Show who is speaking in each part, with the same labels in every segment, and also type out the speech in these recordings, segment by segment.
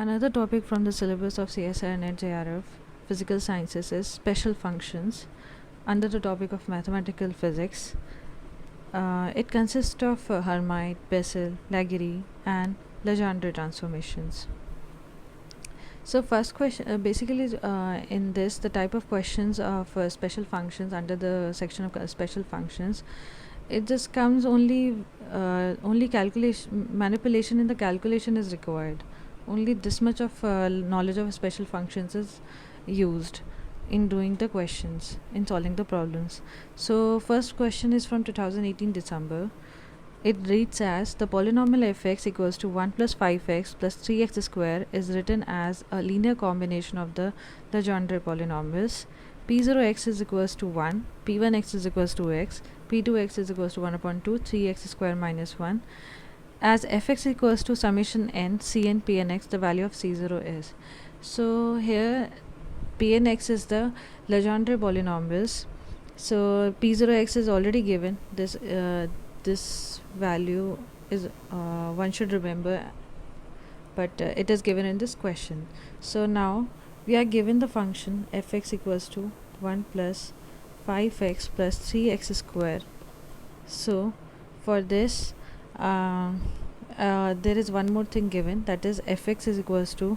Speaker 1: Another topic from the syllabus of CSIR-NET JRF Physical Sciences is special functions under the topic of mathematical physics. It consists of Hermite, Bessel, Laguerre and Legendre transformations. So first question, basically in this the type of questions of special functions under the section of special functions, it just comes only calculation, manipulation in the calculation is required. Only this much of knowledge of special functions is used in doing the questions, in solving the problems. So first question is from 2018 December. It reads as the polynomial fx equals to 1 plus 5x plus 3x square is written as a linear combination of the Legendre polynomials. P0x is equals to 1, P1x is equals to x, P2x is equals to 1 upon 2, 3x square minus 1. As fx equals to summation n, cn, pnx, the value of c0 is. So here pnx is the Legendre polynomials. So p0x is already given. This value is one should remember, but it is given in this question. So now we are given the function fx equals to 1 plus 5x plus 3x square. So for this there is one more thing given, that is fx is equals to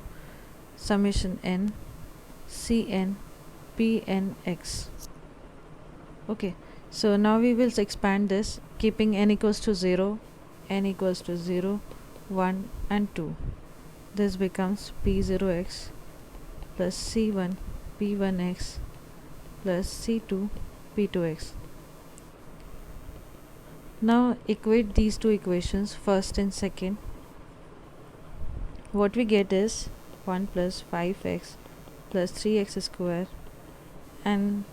Speaker 1: summation n cn pnx. Okay, so now we will expand this, keeping n equals to 0, 1 and 2. This becomes p0x plus c1 p1x plus c2 p2x. Now equate these two equations, first and second. What we get is 1 plus 5x plus 3x square, and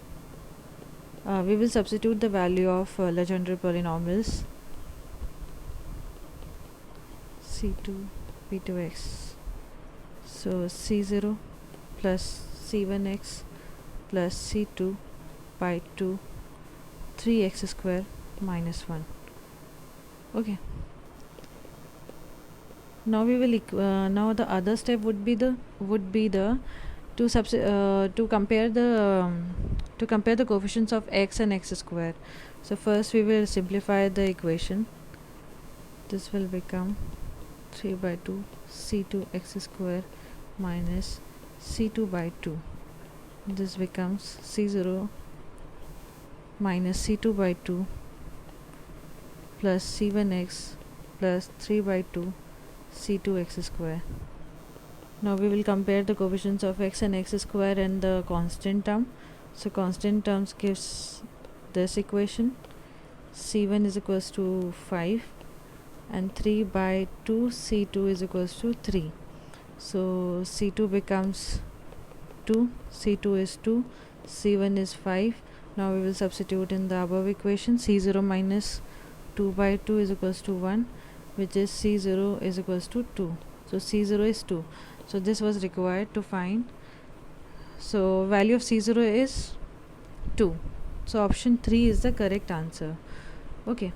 Speaker 1: we will substitute the value of Legendre polynomials c2 p2x. So c0 plus c1x plus c2 by 2 3x square minus 1. Okay, now we will now the other step would be the to compare the coefficients of x and x square. So first we will simplify the equation. This will become 3 by 2 c2 x square minus c2 by 2. This becomes c0 minus c2 by 2 plus c1x plus 3 by 2 c2x square. Now we will compare the coefficients of x and x square and the constant term. So constant terms gives this equation, c1 is equals to 5 and 3 by 2 c2 is equals to 3. So c2 becomes 2, c2 is 2, c1 is 5. Now we will substitute in the above equation, c0 minus 2 by 2 is equals to 1, which is c0 is equals to 2. So c0 is 2. So this was required to find. So value of c0 is 2. So option 3 is the correct answer. Okay.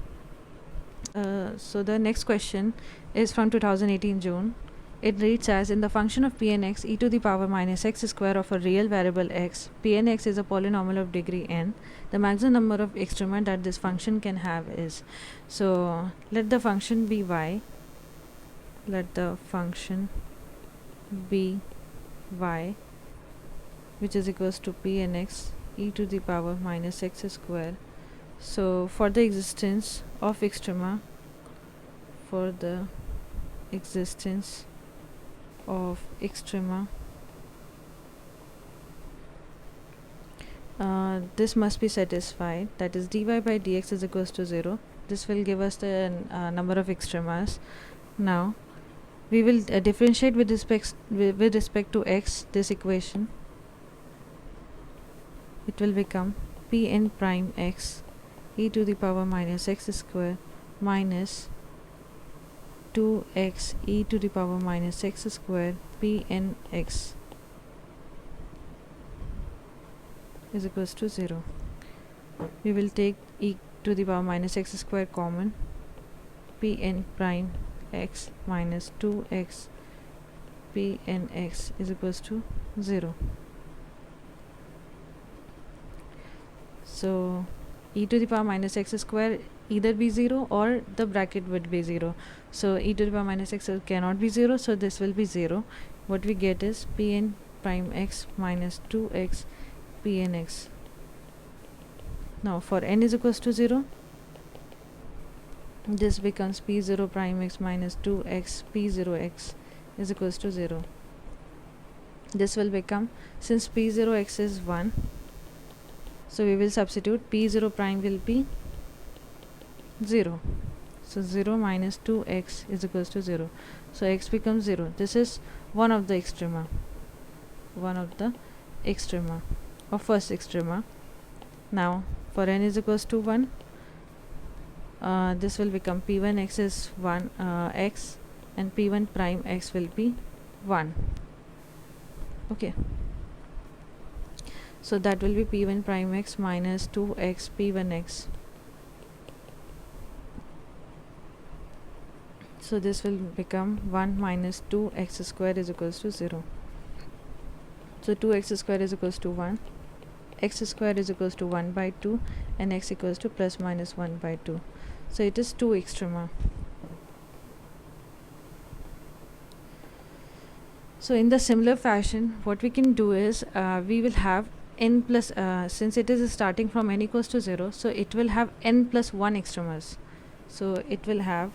Speaker 1: So the next question is from 2018 June. It reads as, in the function of pnx e to the power minus x square of a real variable x, pnx is a polynomial of degree n. The maximum number of extrema that this function can have is. So let the function be y. Let the function be y, which is equals to pnx e to the power minus x square. So for the existence of extrema, this must be satisfied, that is dy by dx is equals to 0. This will give us the number of extremas. Now we will differentiate with respect to x this equation. It will become pn prime x e to the power minus x square minus 2x e to the power minus x square pnx is equals to 0. We will take e to the power minus x square common, pn prime x minus 2x Pnx is equals to 0. So e to the power minus x square either be 0 or the bracket would be 0. So e to the power minus x cannot be 0, so this will be 0. What we get is Pn prime x minus 2x Pnx. Now for n is equals to 0, this becomes P0 prime x minus 2x P0x is equals to 0. This will become, since P0x is 1, so we will substitute P0 prime will be 0. So 0 minus 2x is equals to 0. So x becomes 0. This is one of the extrema. Or first extrema. Now for n is equals to 1, this will become P1x is 1 x and P1 prime x will be 1. Okay. So that will be P1 prime x minus 2x P1x. So this will become 1 minus 2x square is equals to 0. So 2x square is equals to 1. X square is equals to 1 by 2 and x equals to plus minus 1 by 2. So it is 2 extrema. So in the similar fashion, what we can do is we will have n plus, since it is starting from n equals to 0, so it will have n plus 1 extremas. So it will have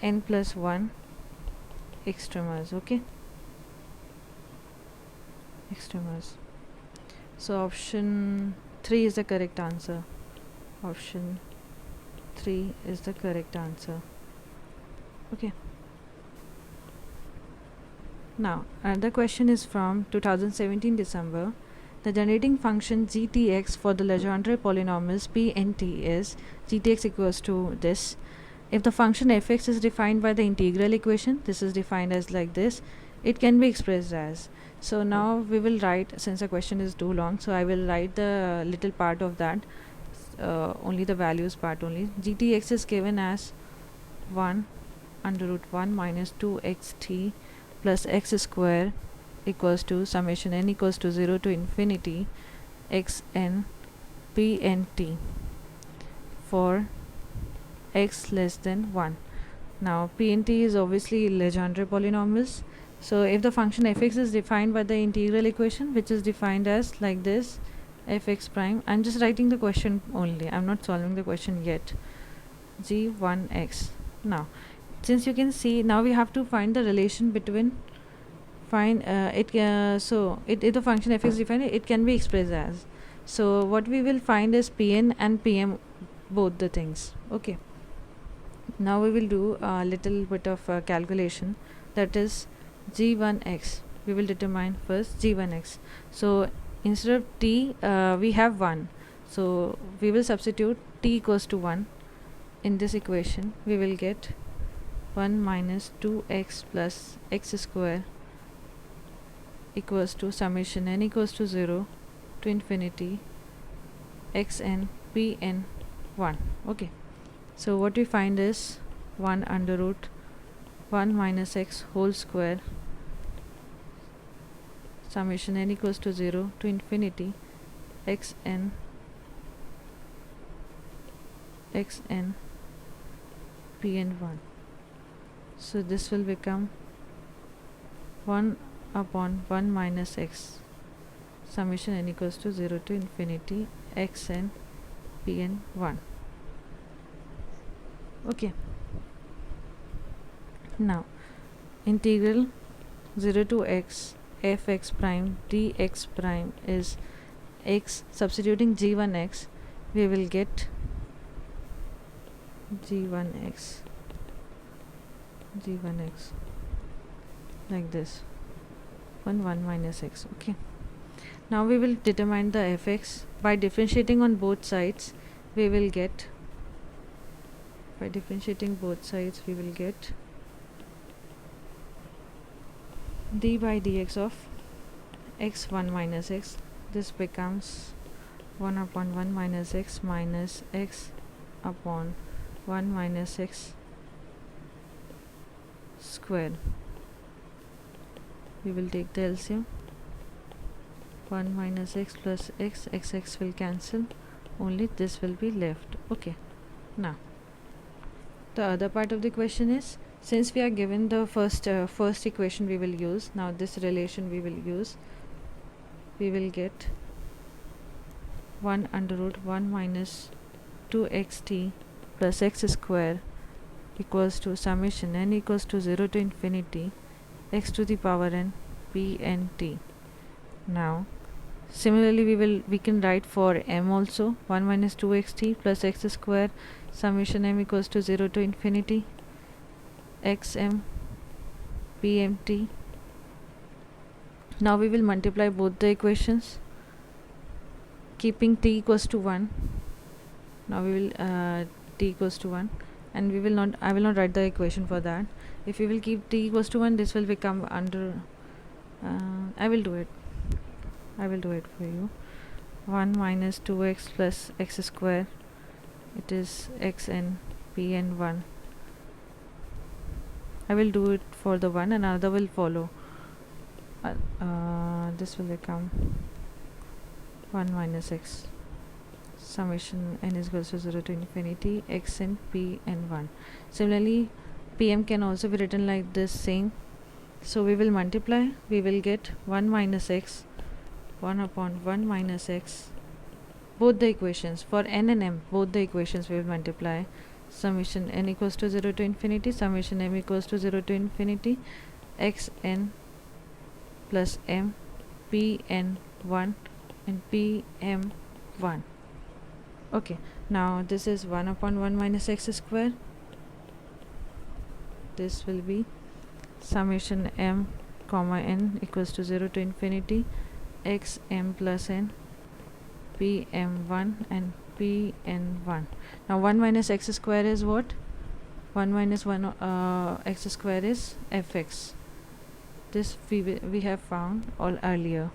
Speaker 1: n plus 1 extremas. Okay, extremas. So option 3 is the correct answer. Option 3 is the correct answer. Okay. Now another question is from 2017 December. The generating function gtx for the Legendre polynomials p and t is gtx equals to this. If the function fx is defined by the integral equation, this is defined as like this, it can be expressed as. So now we will write, since the question is too long, so I will write the little part of that, only the values part only. Gtx is given as 1 under root 1 minus 2xt plus x square equals to summation n equals to 0 to infinity xn pnt for x less than 1. Now pnt is obviously Legendre polynomials. So if the function fx is defined by the integral equation, which is defined as like this, fx prime, I'm just writing the question only, I'm not solving the question yet, g1x. Now since you can see, now we have to find the relation between if the function f is defined, it can be expressed as. So what we will find is pn and pm, both the things. Okay, now we will do a little bit of calculation, that is g1x. We will determine first g1x. So instead of t, we have 1, so we will substitute t equals to 1 in this equation. We will get 1 minus 2x plus x square equals to summation n equals to 0 to infinity xn pn 1. Okay, so what we find is 1 under root 1 minus x whole square summation n equals to 0 to infinity xn pn1. So this will become 1 upon 1 minus x summation n equals to 0 to infinity xn pn1. Okay, now integral 0 to x fx prime dx prime is x, substituting g1x, we will get g1x like this, 1 minus x. Okay, now we will determine the fx by differentiating on both sides. We will get, by differentiating both sides, we will get d by dx of x1 minus x. This becomes 1 upon 1 minus x minus x upon 1 minus x square. We will take the LCM. 1 minus x plus x will cancel, only this will be left. Okay, now the other part of the question is, since we are given the first equation we will use, now this relation we will use, we will get 1 under root 1 minus 2xt plus x square equals to summation n equals to 0 to infinity x to the power n p n t. Now similarly we can write for m also, 1 minus 2xt plus x square summation m equals to 0 to infinity xm pmt. Now we will multiply both the equations keeping t equals to 1. Now we will t equals to 1, and I will not write the equation for that. If we will keep t equals to 1, this will become under I will do it for you. 1 minus 2x plus x square, it is xn pn 1. I will do it for the one, and another will follow. This will become 1 minus x summation n is equals to 0 to infinity xn pn 1. Similarly, pm can also be written like this same. So we will multiply, we will get 1 minus x 1 upon 1 minus x, both the equations for n and m, both the equations we will multiply, summation n equals to 0 to infinity summation m equals to 0 to infinity xn plus m pn 1 and pm 1. Okay, now this is 1 upon 1 minus x square. This will be summation m comma n equals to 0 to infinity xm plus n pm1 and pn1. Now 1 minus x square is what? 1 minus 1 x square is fx. This we have found all earlier.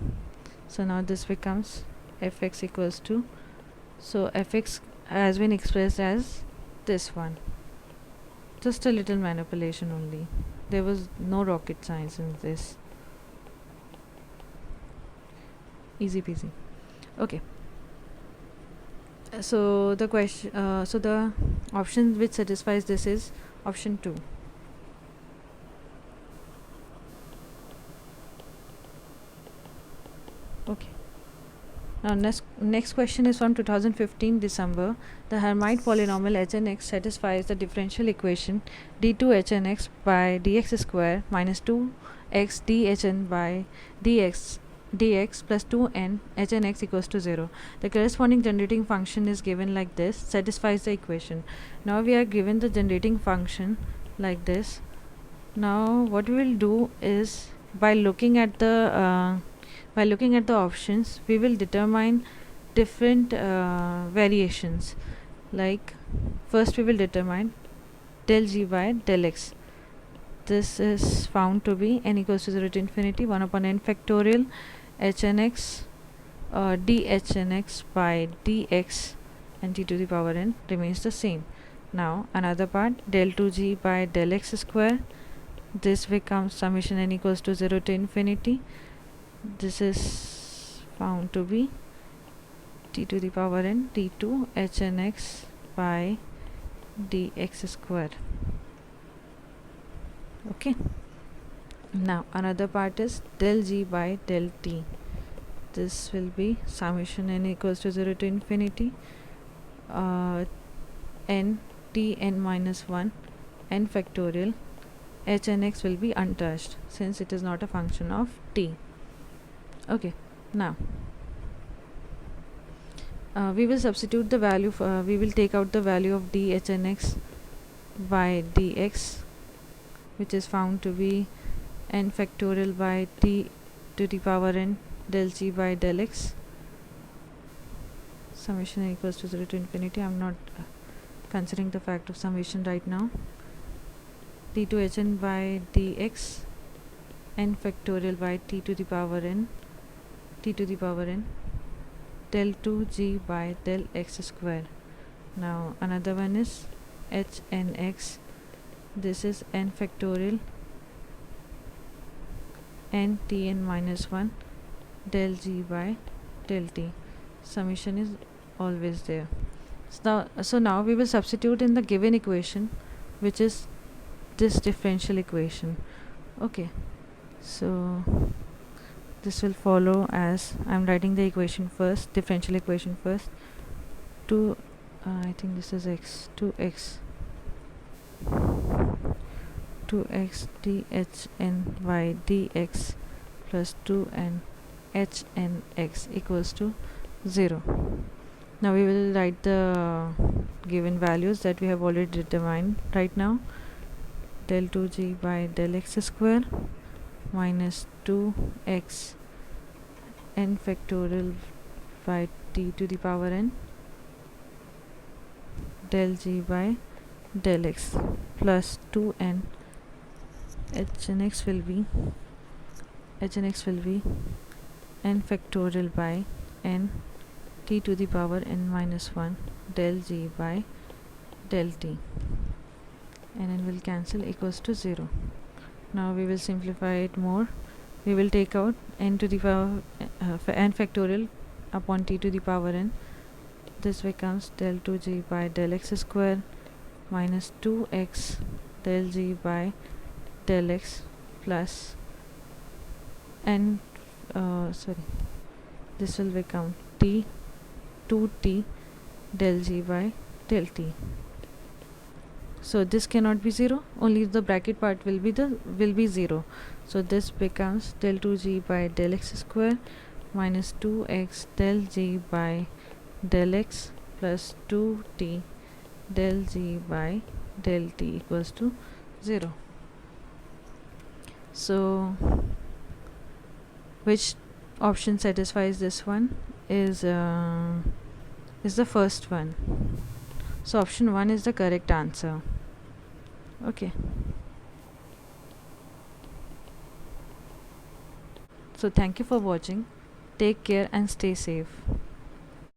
Speaker 1: So now this becomes fx equals to, so fx has been expressed as this one. Just a little manipulation only. There was no rocket science in this. Easy peasy. Okay. So the question, so the option which satisfies this is option 2. Okay. Now next question is from 2015 December. The Hermite polynomial Hnx satisfies the differential equation d2Hnx by dx square minus 2x dhn by dx plus 2n Hnx equals to 0. The corresponding generating function is given like this, satisfies the equation. Now we are given the generating function like this. Now what we will do is, by looking at the options, we will determine different variations. Like first we will determine del g by del x. This is found to be n equals to 0 to infinity 1 upon n factorial hnx dhnx by dx and t to the power n remains the same. Now another part, del 2g by del x square. This becomes summation n equals to 0 to infinity. This is found to be t to the power n d2 hnx by dx square. Okay. Now another part is del g by del t. This will be summation n equals to 0 to infinity n t n minus 1 n factorial. Hnx will be untouched since it is not a function of t. Okay, now we will substitute the value we will take out the value of dhnx by dx, which is found to be n factorial by t to the power n del g by del x. Summation n equals to 0 to infinity. I am not considering the fact of summation right now. d2hn by dx n factorial by t to the power n del 2g by del x square. Now another one is hnx. This is n factorial n tn minus 1 del g by del t. Summation is always there. So now we will substitute in the given equation, which is this differential equation. Okay, so this will follow as I'm writing the equation first, differential equation first. 2 I think this is x, 2x dhny dx plus 2n hnx equals to 0. Now we will write the given values that we have already determined right now. Del 2g by del x square minus 2x n factorial by t to the power n del g by del x plus 2n hnx will be n factorial by n t to the power n minus 1 del g by del t, and n will cancel, equals to 0. Now we will simplify it more. We will take out n to the power n factorial upon t to the power n. This becomes del 2g by del x square minus 2x del g by del x plus n this will become t 2t del g by del t. So this cannot be 0, only the bracket part will be 0. So this becomes del 2g by del x square minus 2x del g by del x plus 2t del g by del t equals to 0. So which option satisfies this one is the first one. So option 1 is the correct answer. Okay. So thank you for watching. Take care and stay safe.